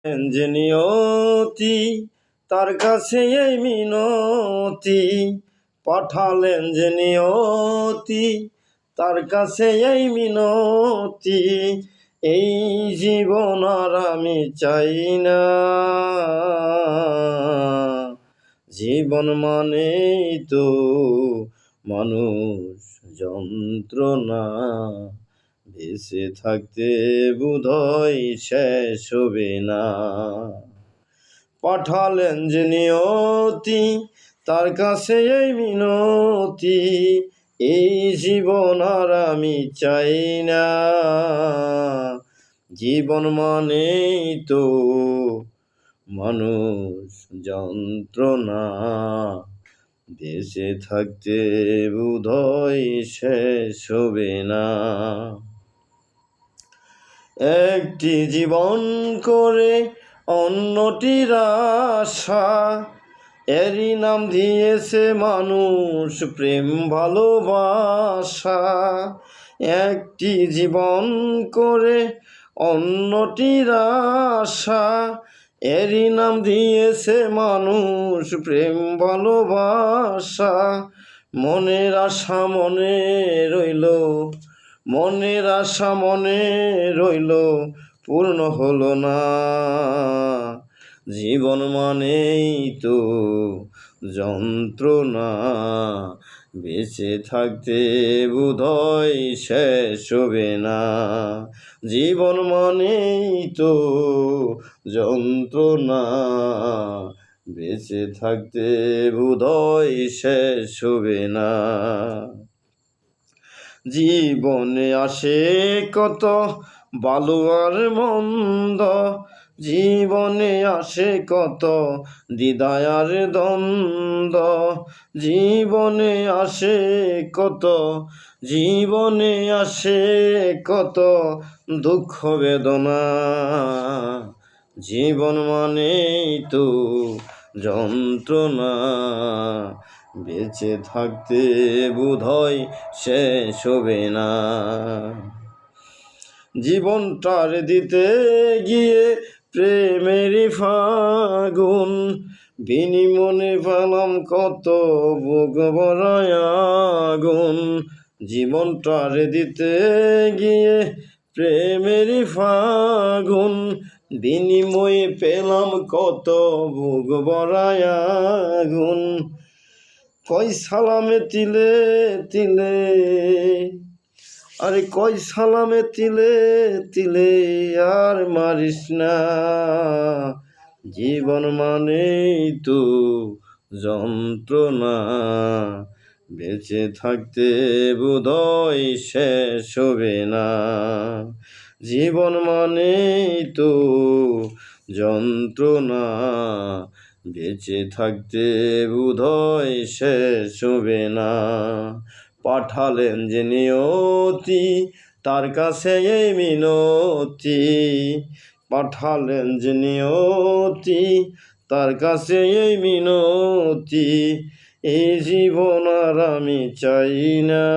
যে নিয়তি তার কাছে এই মিনতি, পাঠালেন যে নিয়তি তার কাছে এই মিনতি, এই জীবন আর আমি চাই না। জীবন মানেই তো মানুষ যন্ত্রণা, বেঁচে থাকতে বোধহয় শেষ হবে না। পাঠালেন যে নিয়তি তার কাছে এই মিনতি, এই জীবন আর আমি চাই না। জীবন মানেই তো মানুষ যন্ত্রণা, বেঁচে থাকতে বোধহয় শেষ হবে না। একটি জীবন করে অন্যটির আশা, এরই নাম দিয়েছে মানুষ প্রেম ভালোবাসা। একটি জীবন করে অন্যটির আশা, এরই নাম দিয়েছে মানুষ প্রেম ভালোবাসা। মনের আশা মনে রইল, মনের আশা মনে রইল, পূর্ণ হলো না। জীবন মানেই তো যন্ত্রণা, বেঁচে থাকতে বোধহয় শেষ হবে না। জীবন মানেই তো যন্ত্রণা, বেঁচে থাকতে বোধহয় শেষ হবে না। জীবনে আসে কত ভালো আর মন্দ, জীবনে আসে কত দ্বিধা আর দ্বন্দ্ব, জীবনে আসে কত, জীবনে আসে কত দুঃখ বেদনা। জীবন মানেই তো যন্ত্রণা, বেঁচে থাকতে বোধহয় শেষ হবে না। জীবনটার দিতে গিয়ে প্রেমেরই ফাগুন, বিনিময়ে পেলাম কত বুক ভরায় আগুন। জীবনটার দিতে গিয়ে প্রেমেরই ফাগুন, বিনিময়ে পেলাম কত বুক ভরায় আগুন। কই সালামে তিলে তিলে, আরে কই সালামে তিলে তিলে আর মারিস না। জীবন মানেই তো যন্ত্রণা, বেঁচে থাকতে বোধহয় শেষ হবে না। জীবন মানেই তো যন্ত্রণা, বেঁচে থাকতে বোধহয় শেষ হবে না। পাঠালেন যে নিয়তি তার কাছে এই মিনতি, পাঠালেন যে নিয়তি তার কাছে এই মিনতি, এই জীবন আর আমি চাই না।